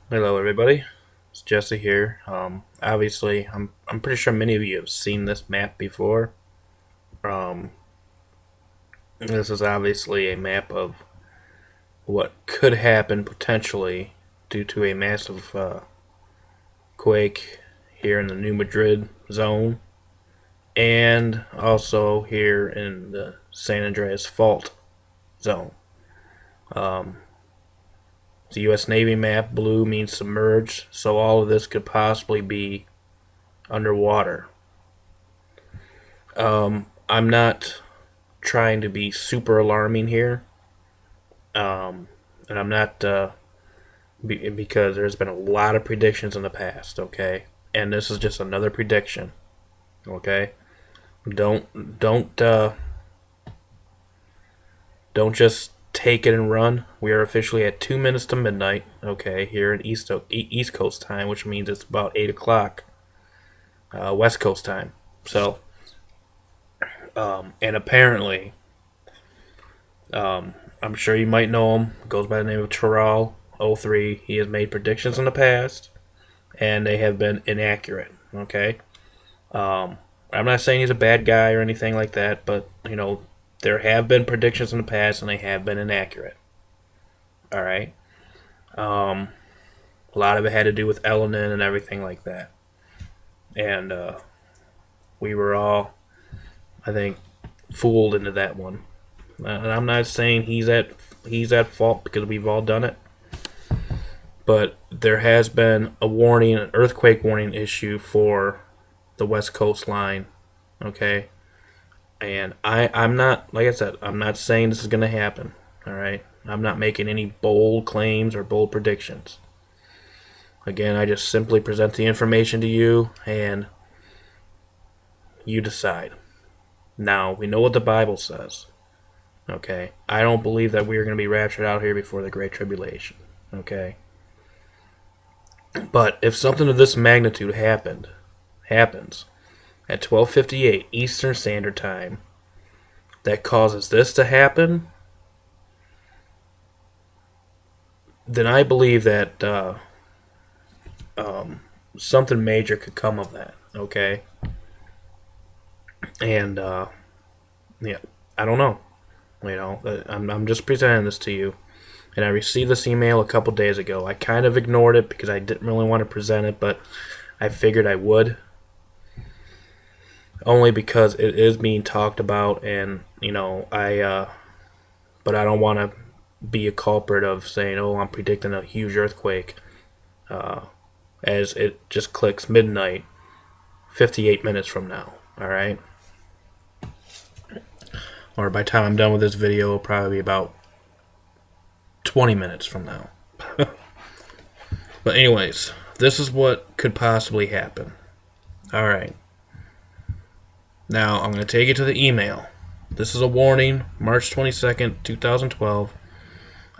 Hello, everybody. It's Jesse here. Obviously, I'm pretty sure many of you have seen this map before. Um, this is obviously a map of what could happen potentially due to a massive quake here in the New Madrid zone, and also here in the San Andreas Fault zone. Um, the U.S. Navy map, blue means submerged, so all of this could possibly be underwater. I'm not trying to be super alarming here, and I'm not because there's been a lot of predictions in the past. Okay, and this is just another prediction. Okay, don't don't just take it and run. We are officially at 2 minutes to midnight. Okay, here in East Coast time, which means it's about 8 o'clock West Coast time. So, and apparently, I'm sure you might know him. Goes by the name of Terrell03. He has made predictions in the past, and they have been inaccurate. Okay, I'm not saying he's a bad guy or anything like that, but there have been predictions in the past, and they have been inaccurate. All right, a lot of it had to do with Elenin and everything like that, and we were all, I think, fooled into that one. And I'm not saying he's at fault because we've all done it, but there has been a warning, an earthquake warning issue for the West Coast line. Okay, and I'm not, like I said, I'm not saying this is going to happen. All right, I'm not making any bold claims or bold predictions. Again, I just simply present the information to you, and you decide. Now we know what the Bible says. Okay, I don't believe that we are going to be raptured out here before the Great Tribulation. Okay, but if something of this magnitude happens at 12:58 Eastern Standard Time that causes this to happen, then I believe that something major could come of that. Okay, and yeah, I don't know. I'm just presenting this to you, and I received this email a couple days ago. I kind of ignored it because I didn't really want to present it, but I figured I would, only because it is being talked about, and but I don't want to be a culprit of saying, "Oh, I'm predicting a huge earthquake," as it just clicks midnight, 58 minutes from now. All right, or by the time I'm done with this video, it'll probably be about 20 minutes from now. But anyways, this is what could possibly happen. All right. Now I'm going to take you to the email. This is a warning, March 22nd, 2012.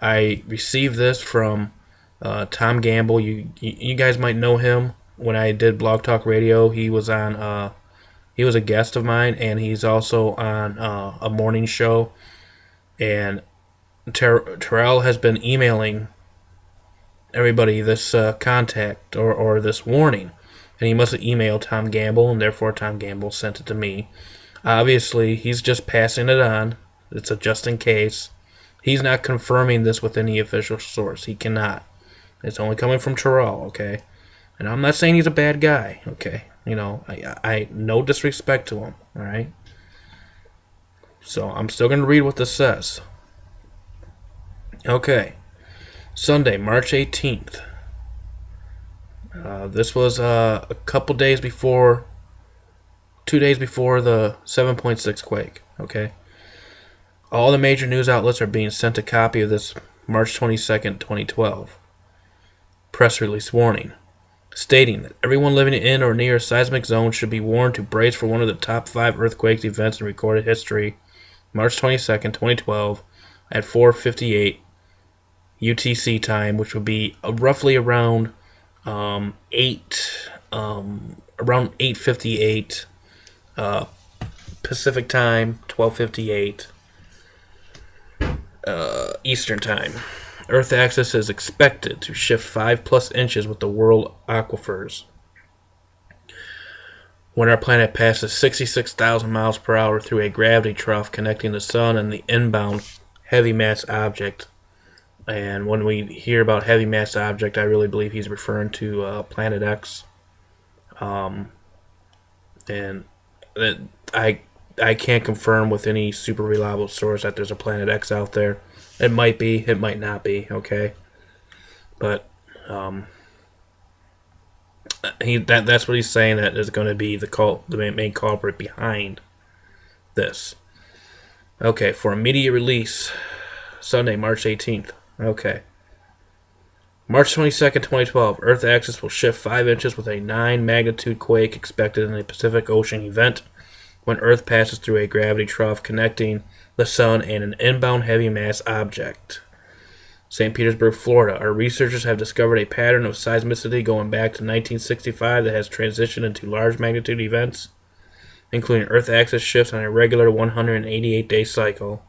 I received this from Tom Gamble. You guys might know him. When I did Blog Talk Radio, he was on. He was a guest of mine, and he's also on a morning show. And Terrell has been emailing everybody this contact or this warning, and he must have emailed Tom Gamble, and therefore Tom Gamble sent it to me. Obviously, he's just passing it on. It's a just in case. He's not confirming this with any official source. He cannot. It's only coming from Terrell, okay? And I'm not saying he's a bad guy, okay? I no disrespect to him, all right? So I'm still going to read what this says. Okay. Sunday, March 18th. This was a couple days before, 2 days before the 7.6 quake, okay? All the major news outlets are being sent a copy of this March 22nd, 2012 press release warning, stating that everyone living in or near a seismic zone should be warned to brace for one of the top 5 earthquake events in recorded history, March 22nd, 2012, at 4:58 UTC time, which would be roughly around 8:58 Pacific time, 12:58 Eastern time. Earth axis is expected to shift 5+ inches with the world aquifers when our planet passes 66,000 miles per hour through a gravity trough connecting the sun and the inbound heavy mass object. And when we hear about heavy mass object, I really believe he's referring to Planet X. And that I can't confirm with any super reliable source that there's a Planet X out there. It might be, it might not be, okay? But that's what he's saying, that is going to be the main culprit behind this. Okay, for immediate release, Sunday, March 18th. Okay. March 22nd, 2012. Earth axis will shift 5 inches with a 9 magnitude quake expected in a Pacific Ocean event when Earth passes through a gravity trough connecting the sun and an inbound heavy mass object. St. Petersburg, Florida. Our researchers have discovered a pattern of seismicity going back to 1965 that has transitioned into large magnitude events, including Earth axis shifts on a regular 188-day cycle.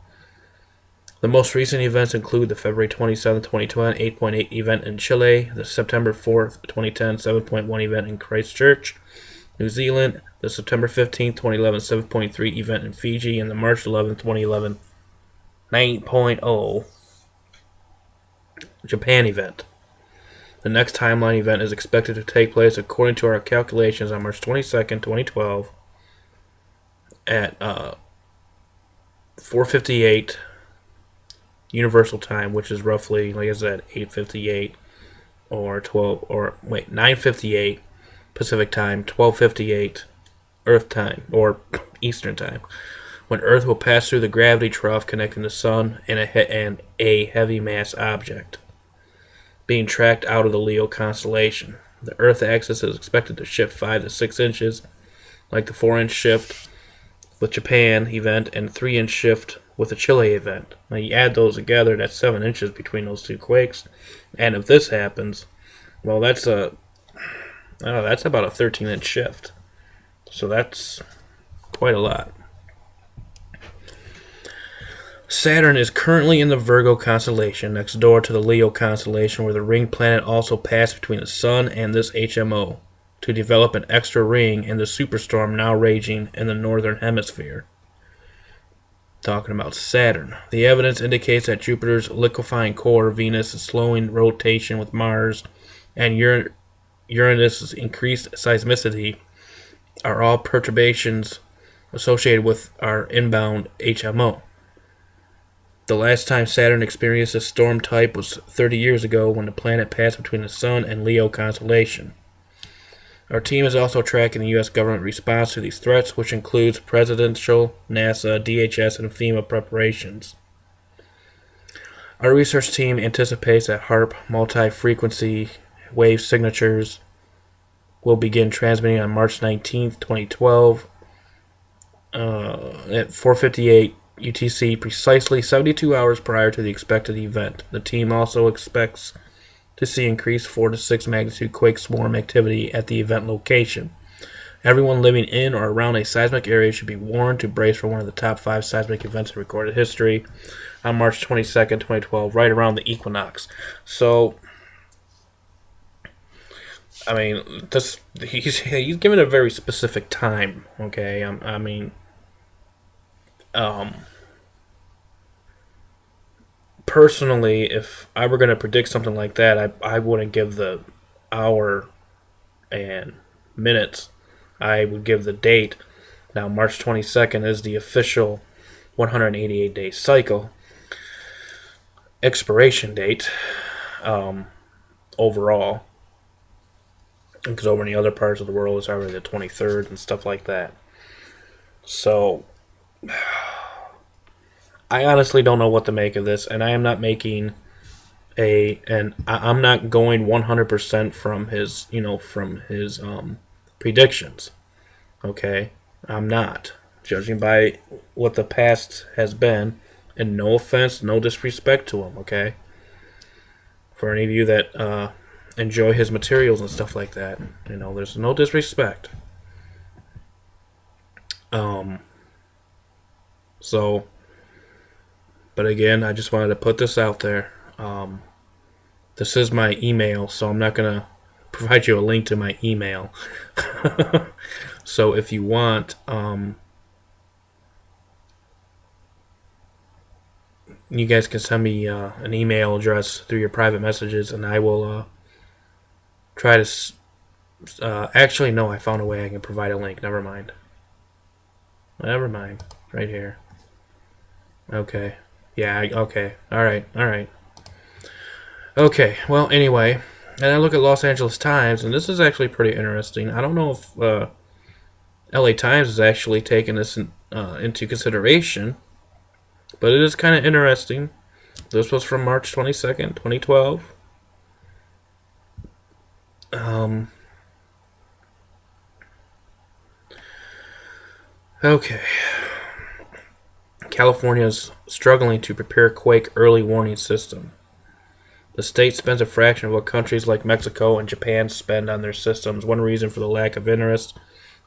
The most recent events include the February 27, 2020 8.8 event in Chile, the September 4th, 2010 7.1 event in Christchurch, New Zealand, the September 15, 2011 7.3 event in Fiji, and the March 11, 2011 9.0 Japan event. The next timeline event is expected to take place, according to our calculations, on March 22nd, 2012 at 4:58 Universal Time, which is roughly, like I said, 8:58 or 9:58 Pacific Time, 12:58 Earth Time or Eastern Time, when Earth will pass through the gravity trough connecting the sun and a heavy mass object being tracked out of the Leo constellation. The Earth axis is expected to shift 5 to 6 inches, like the 4-inch shift with Japan event and 3-inch shift with the Chile event. Now you add those together, that's 7 inches between those two quakes. And if this happens, well, that's about a 13-inch shift. So that's quite a lot. Saturn is currently in the Virgo constellation, next door to the Leo constellation, where the ring planet also passed between the Sun and this HMO to develop an extra ring in the superstorm now raging in the northern hemisphere. Talking about Saturn. The evidence indicates that Jupiter's liquefying core, Venus' slowing rotation with Mars, and Uranus' increased seismicity are all perturbations associated with our inbound HMO. The last time Saturn experienced a storm type was 30 years ago when the planet passed between the Sun and Leo constellation. Our team is also tracking the U.S. government response to these threats, which includes presidential, NASA, DHS, and FEMA preparations. Our research team anticipates that HAARP multi-frequency wave signatures will begin transmitting on March 19, 2012 at 4:58 UTC, precisely 72 hours prior to the expected event. The team also expects to see increased 4 to 6 magnitude quake swarm activity at the event location. Everyone living in or around a seismic area should be warned to brace for one of the top 5 seismic events in recorded history on March 22nd, 2012, right around the equinox. So, I mean, he's given a very specific time, okay? Personally, if I were going to predict something like that, I wouldn't give the hour and minutes. I would give the date. Now, March 22nd is the official 188-day cycle expiration date overall, because over in the other parts of the world it's already the 23rd and stuff like that. So I honestly don't know what to make of this, and I am not making I'm not going 100% from his predictions. Okay, I'm not, judging by what the past has been, and no offense, no disrespect to him. Okay, for any of you that enjoy his materials and stuff like that, there's no disrespect. So. But again, I just wanted to put this out there. This is my email, so I'm not going to provide you a link to my email. So if you want, you guys can send me an email address through your private messages, and I will try to... actually, no, I found a way I can provide a link. Never mind. Never mind. Right here. Okay. Yeah, okay. Alright, alright. Okay, well, anyway, and I look at Los Angeles Times, and this is actually pretty interesting. I don't know if LA Times has actually taken this into consideration, but it is kind of interesting. This was from March 22nd, 2012. Okay. California's struggling to prepare quake early warning system. The state spends a fraction of what countries like Mexico and Japan spend on their systems. One reason for the lack of interest,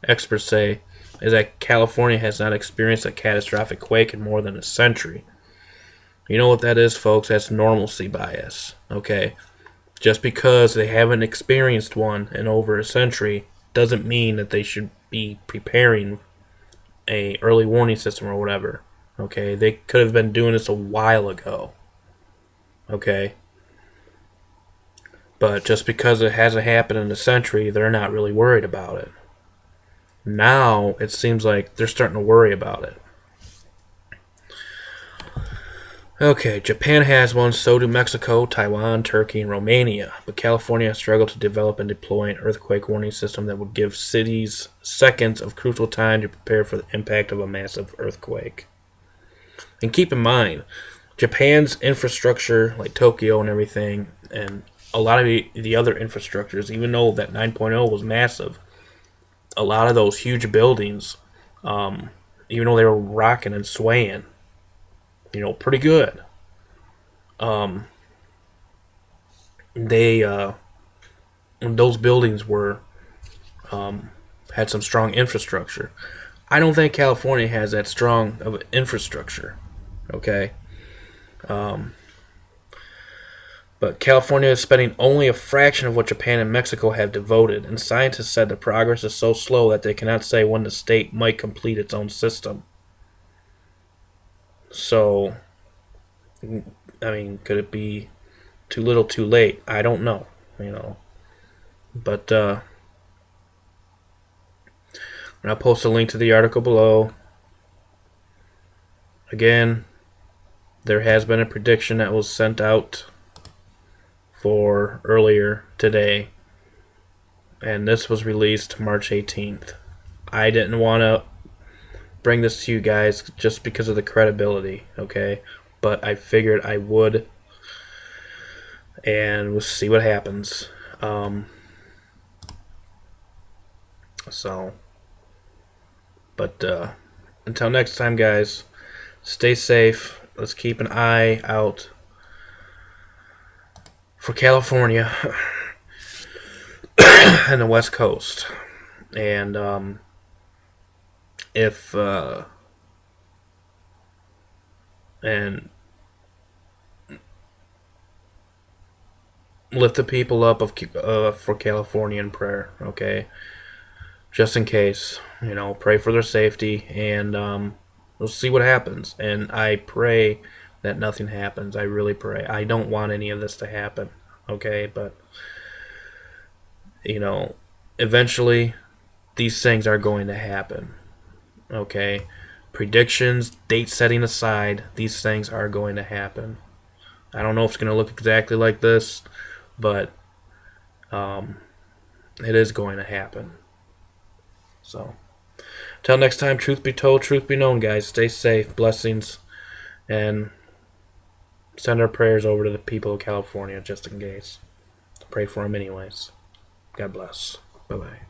experts say, is that California has not experienced a catastrophic quake in more than a century. You know what that is, folks? That's normalcy bias. Okay? Just because they haven't experienced one in over a century doesn't mean that they should be preparing a early warning system or whatever. Okay? They could have been doing this a while ago. Okay? But just because it hasn't happened in a century, they're not really worried about it. Now, it seems like they're starting to worry about it. Okay, Japan has one, so do Mexico, Taiwan, Turkey, and Romania. But California has struggled to develop and deploy an earthquake warning system that would give cities seconds of crucial time to prepare for the impact of a massive earthquake. And keep in mind, Japan's infrastructure, like Tokyo and everything, and a lot of the other infrastructures, even though that 9.0 was massive, a lot of those huge buildings, even though they were rocking and swaying, pretty good. Those buildings were had some strong infrastructure. I don't think California has that strong of an infrastructure. Okay. But California is spending only a fraction of what Japan and Mexico have devoted, and scientists said the progress is so slow that they cannot say when the state might complete its own system. So, I mean, could it be too little too late? I don't know, But, I'll post a link to the article below. Again, there has been a prediction that was sent out for earlier today, and this was released March 18th. I didn't want to bring this to you guys just because of the credibility, okay? But I figured I would, and we'll see what happens. Until next time, guys, stay safe. Let's keep an eye out for California and the West Coast. And and lift the people up for California in prayer, okay? Just in case, pray for their safety, and we'll see what happens. And I pray that nothing happens. I really pray. I don't want any of this to happen, okay? But, eventually these things are going to happen, okay? Predictions, date setting aside, these things are going to happen. I don't know if it's going to look exactly like this, but it is going to happen. So, till next time, truth be told, truth be known, guys. Stay safe, blessings, and send our prayers over to the people of California just in case. Pray for them anyways. God bless. Bye-bye.